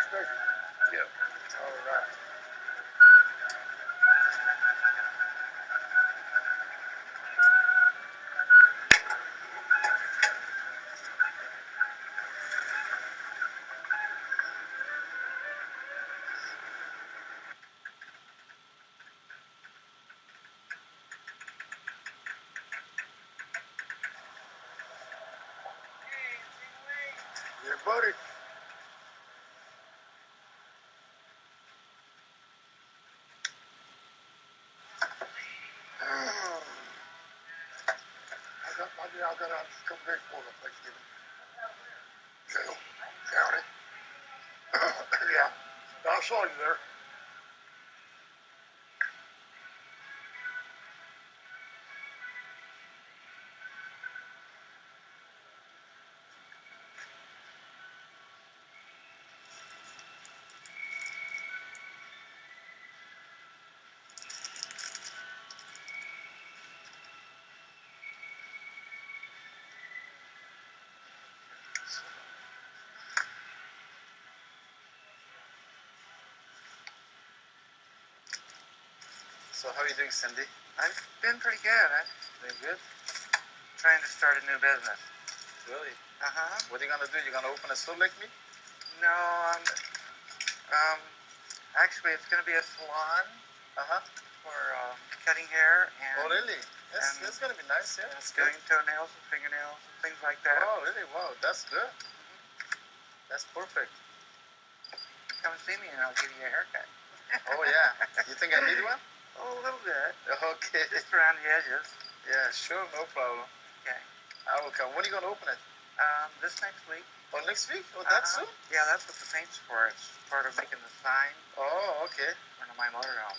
station? Yep. All right. Yeah, buddy. I got a couple days for the Thanksgiving. Jail. County. Yeah. I saw you there. So how are you doing, Cindy? I've been pretty good. I'm Doing good? trying to start a new business. Really? Uh-huh. What are you gonna do? You gonna open a store like me? No, actually it's going to be a salon Uh-huh. for cutting hair and Oh, really? That's and gonna be nice, yeah. That's good. doing toenails and fingernails and things like that. Oh, really? Wow, that's good. That's perfect. Come see me and I'll give you a haircut. Oh, yeah. You think I need one? Oh, a little bit. Okay. Just around the edges. Yeah, sure, no problem. Okay. I will come. When are you gonna open it? This next week. Oh, next week? Oh, that soon? Yeah, that's what the paint's for. It's part of making the sign Oh, okay. for my motorhome.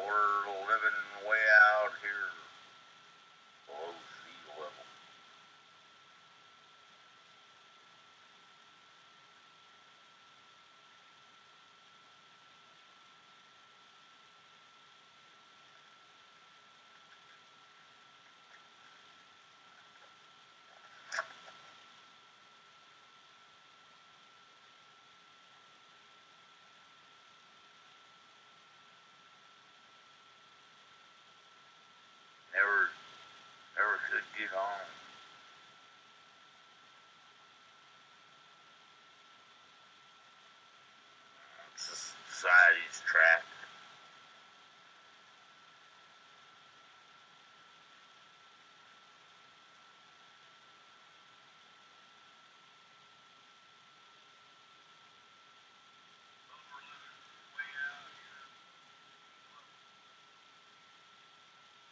We're living way out here below sea level. Never could get on. Society's trapped.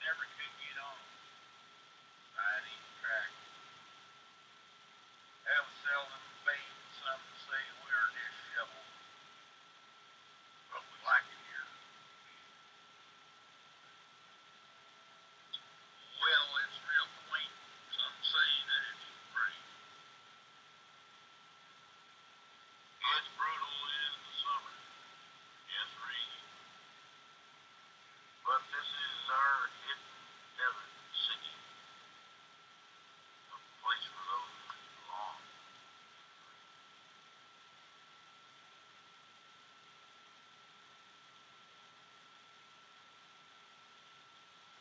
Never could get on. Society's trapped. Have seldom seen some say we're disheveled. But we like it here. Well, it's real quaint. Some say that it's pretty. It's brutal in the summer. It's rainy. But this is our hidden desert city. A place for those who belong.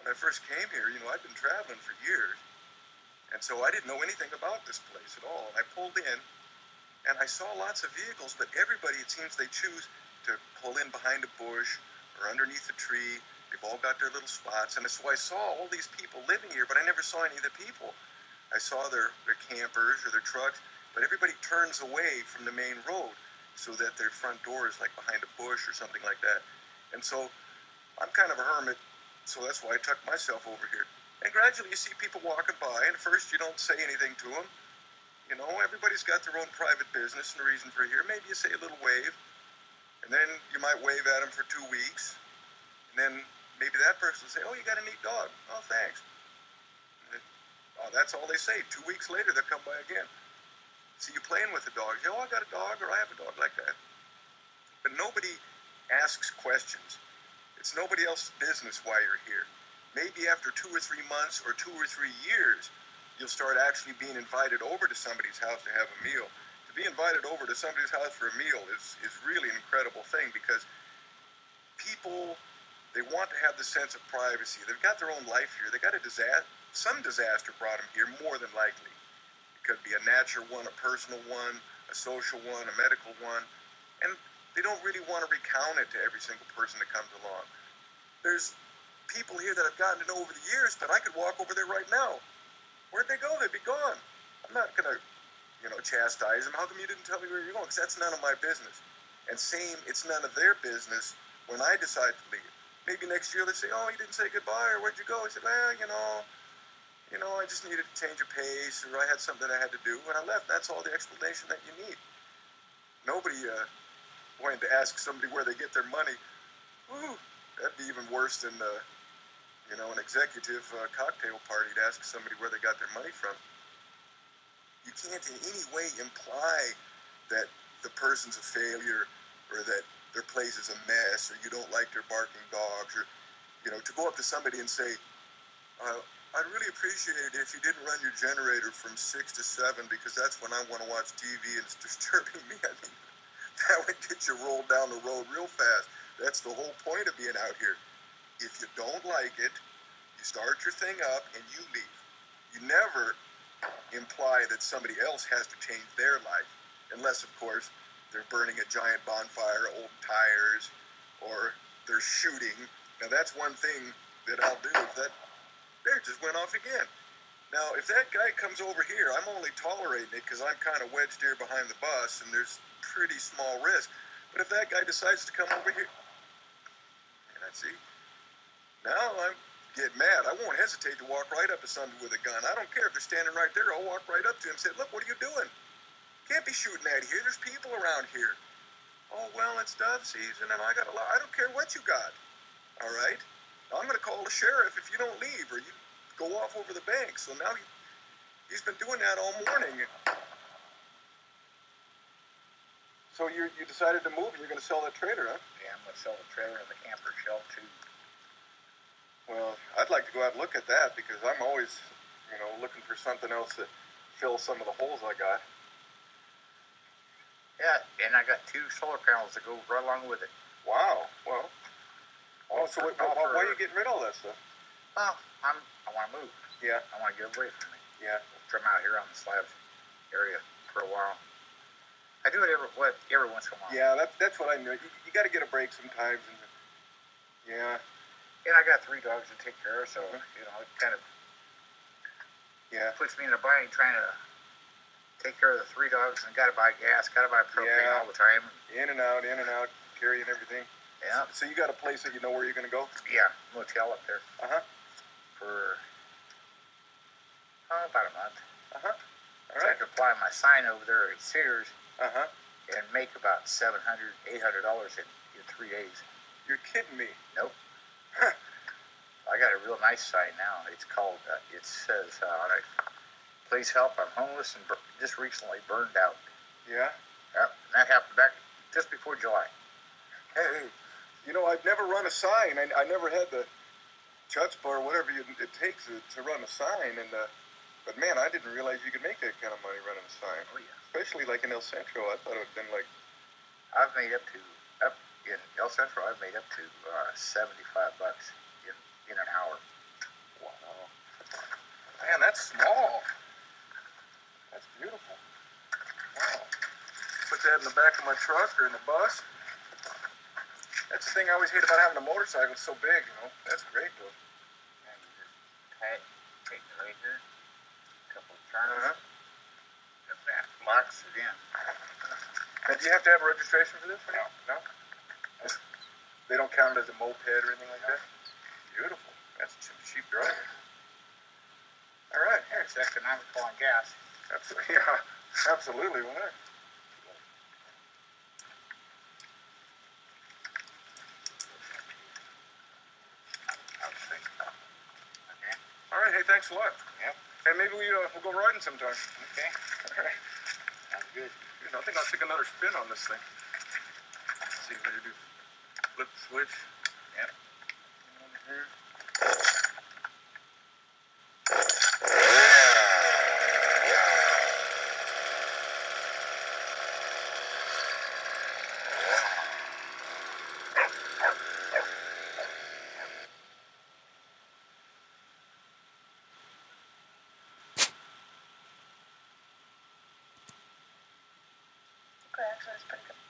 When I first came here, I'd been traveling for years, and so I didn't know anything about this place at all. I pulled in, and I saw lots of vehicles, but everybody, it seems they choose to pull in behind a bush or underneath a tree. They've all got their little spots, and so I saw all these people living here, but I never saw any of the people. I saw their campers or their trucks, but everybody turns away from the main road so that their front door is like behind a bush or something like that. And so I'm kind of a hermit, so that's why I tucked myself over here. And gradually you see people walking by, and at first you don't say anything to them. Everybody's got their own private business and reason for here. Maybe you say a little wave, and then you might wave at them for 2 weeks, and then maybe that person will say, oh, you got a neat dog. Oh, thanks. And That's all they say. 2 weeks later, they'll come by again. See you playing with the dog. Oh, I got a dog, or I have a dog like that. But nobody asks questions. It's nobody else's business why you're here. Maybe after 2 or 3 months or 2 or 3 years, you'll start actually being invited over to somebody's house to have a meal. To be invited over to somebody's house for a meal is really an incredible thing, because people, they want to have the sense of privacy. They've got their own life here. They got a disaster. Some disaster brought them here, more than likely. It could be a natural one, a personal one, a social one, a medical one. And they don't really want to recount it to every single person that comes along. There's people here that I've gotten to know over the years that I could walk over there right now. Where'd they go? They'd be gone. I'm not going to, chastise them. How come you didn't tell me where you're going? Because that's none of my business. And same, it's none of their business when I decide to leave. Maybe next year they say, oh, you didn't say goodbye, or where'd you go? I said, well, I just needed to change of pace, or I had something I had to do, and I left. That's all the explanation that you need. Nobody wanted to ask somebody where they get their money. Ooh, that'd be even worse than, an executive cocktail party to ask somebody where they got their money from. You can't in any way imply that the person's a failure, or that their place is a mess, or you don't like their barking dogs, or, to go up to somebody and say, I'd really appreciate it if you didn't run your generator from 6 to 7, because that's when I want to watch TV and it's disturbing me. I mean, that would get you rolled down the road real fast. That's the whole point of being out here. If you don't like it, you start your thing up and you leave. You never imply that somebody else has to change their life, unless, of course, they're burning a giant bonfire, old tires, or they're shooting. Now, that's one thing that I'll do. Is that there just went off again. Now, if that guy comes over here, I'm only tolerating it because I'm kind of wedged here behind the bus, and there's pretty small risk. But if that guy decides to come over here, and I see, now I'm getting mad. I won't hesitate to walk right up to somebody with a gun. I don't care if they're standing right there. I'll walk right up to him and say, look, what are you doing? Can't be shooting at here. There's people around here. Oh, well, it's dove season, and I don't care what you got. All right? I'm going to call the sheriff if you don't leave, or you go off over the bank. So now he's been doing that all morning. So you decided to move, and you're going to sell that trailer, huh? Yeah, I'm going to sell the trailer and the camper shell too. Well, I'd like to go out and look at that, because I'm always, looking for something else to fill some of the holes I got. Yeah, and I got 2 solar panels that go right along with it. Wow. Well. Oh, so why are you getting rid of all that stuff? Well, I want to move. Yeah. I want to get away from it. Yeah. Trim out here on the slab area for a while. I do it every once in a while. Yeah, that's what I know. You got to get a break sometimes. Yeah. And I got 3 dogs to take care of, so, it kind of puts me in a bind trying to take care of the 3 dogs, and got to buy gas, got to buy propane all the time. In and out, carrying everything. Yeah. So you got a place that you know where you're going to go? Yeah, motel up there. Uh-huh. For, about a month. Uh-huh. All So I right. could apply my sign over there at Sears Uh-huh. and make about $700, $800 in 3 days. You're kidding me. Nope. I got a real nice sign now. It's called, it says on it, please help, I'm homeless and just recently burned out. Yeah? Yep, and that happened back just before July. Hey, I've never run a sign. I never had the chutzpah or whatever it takes to run a sign. But man, I didn't realize you could make that kind of money running a sign. Oh, yeah. Especially like in El Centro. I thought it would have been like... I've made up in El Centro, I've made up to $75 in an hour. Wow. Man, that's small. That's beautiful. Wow. Put that in the back of my truck or in the bus. That's the thing I always hate about having a motorcycle. It's so big, That's great, though. And you just take it right here, a couple of turns, and that locks it in. And do you have to have a registration for this? No? They don't count it as a moped or anything like that? Beautiful. That's cheap driving. All right. It's economical on gas. Absolutely. Yeah, absolutely. Well, there. Okay. All right. Hey, thanks a lot. Yep. Hey, maybe we'll go riding sometime. Okay. All right. Sounds good. I think I'll take another spin on this thing. Let's see what you do. Flip the switch. Yep. Over here. Okay, actually, that's pretty good.